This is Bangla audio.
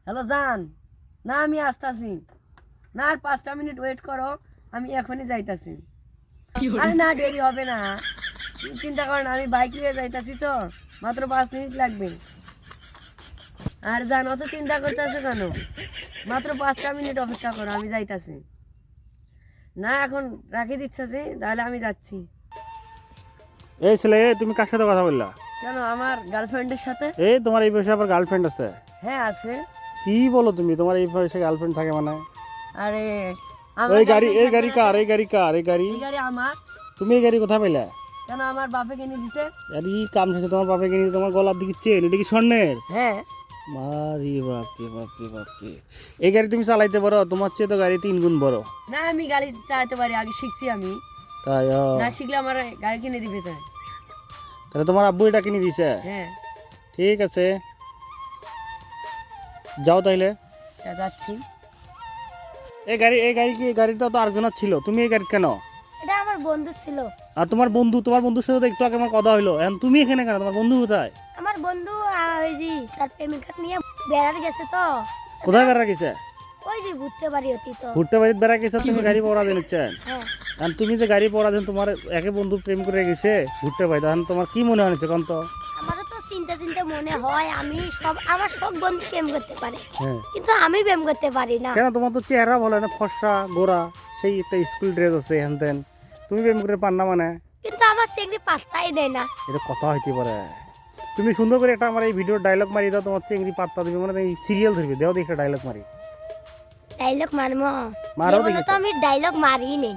হ্যালো জান, না আমি আসতেছি, না আর 5টা মিনিট ওয়েট করো, আমি এখনই যাইতাছি। আরে না, দেরি হবে না, তুমি চিন্তা করো না, আমি বাইক নিয়ে যাইতাছি তো, মাত্র 5 মিনিট লাগবে। আর জান, অত চিন্তা করতেছো কেন? মাত্র 5টা মিনিট অপেক্ষা করো, আমি যাইতাছি। না এখন রাখি দিচ্ছি, তাহলে আমি যাচ্ছি। এই ছেলে, তুমি কার সাথে কথা বললা? কেন, আমার গার্লফ্রেন্ডের সাথে। এই তোমার এই বয়সে আবার গার্লফ্রেন্ড আছে? হ্যাঁ আছে। কি বলো তুমি, তোমার এই বয়সে গার্লফ্রেন্ড থাকে মানে? আরে এই গাড়ি girlfriend কার? থাকবে এই গাড়ি কার? এই গাড়ি না? এই গাড়ি আমার। তুমি এই গাড়ি কোথায় পেলে? কেন, আমার বাপে কিনে দিছে। আরে কি কাম শেষে তোমার বাপে কিনে তোমার গলার দিকে চেন, এটা কি স্বর্ণের? হ্যাঁ। মারি বাপরে বাপরে বাপরে, এই গাড়ি তুমি চালাইতে পারো? তোমার চেয়ে তো গাড়ি 3 গুণ বড়। না আমি গাড়ি চালাতে পারি, আগে শিখছি আমি। তাই না শিখলে আমার গাড়ি কিনে দিবে তাই। তাহলে তোমার আব্বু এটা কিনে দিছে? হ্যাঁ। ঠিক আছে, যাও তাইলে। যাচ্ছি। এই গাড়ি কি? এই গাড়িটা তো আরেকজনের ছিল, তুমি এই গাড়ি কেন? এটা আমার বন্ধু ছিল। আর তোমার বন্ধুর সাথে তো একটু আগে আমার কথা হইলো, এখন তুমি এখানে কেন? তোমার বন্ধু কোথায়? আমার বন্ধু ওই যে তার প্রেমিকা নিয়ে বেড়াতে গেছে তো। কোথায় বেড়া গেছে? ওই যে ঘুরতে পারি অতি তো। ঘুরতে বাড়িতে বেড়া গেছে, তুমি গাড়ি পড়া দিচ্ছেন? হ্যাঁ। আর তুমি যে গাড়ি পড়া দেন, তোমার একে বন্ধু প্রেম করে গেছে ঘুরতে পাই, তখন তোমার কি মনে হয়েছে কোন তো? আমারও তো চিন্তা চিন্তা মনে হয় আমার সব বন্ধু প্রেম করতে পারে, হ্যাঁ, কিন্তু আমি প্রেম করতে পারি না। কেন? তোমার তো চেহারা ভালো না, ফর্সা গোরা, সেই একটা স্কুল ড্রেস আছে হ্যান তেন, তুমি প্রেম করে পার না মানে? কিন্তু আমার চেংড়ি পাত্তাই দেয় না। এটা কথা হইতে পারে? তুমি সুন্দর করে একটা আমার এই ভিডিওর ডায়লগ মারি দাও, তোমার চেংড়ি পাত্তা দিবে মানে, এই সিরিয়াল ধরবে, দেও দেখে ডায়লগ মারি। ডায়লগ মারবো? মারো জীবনে দেখি তো আমি ডায়লগ মারি নেই।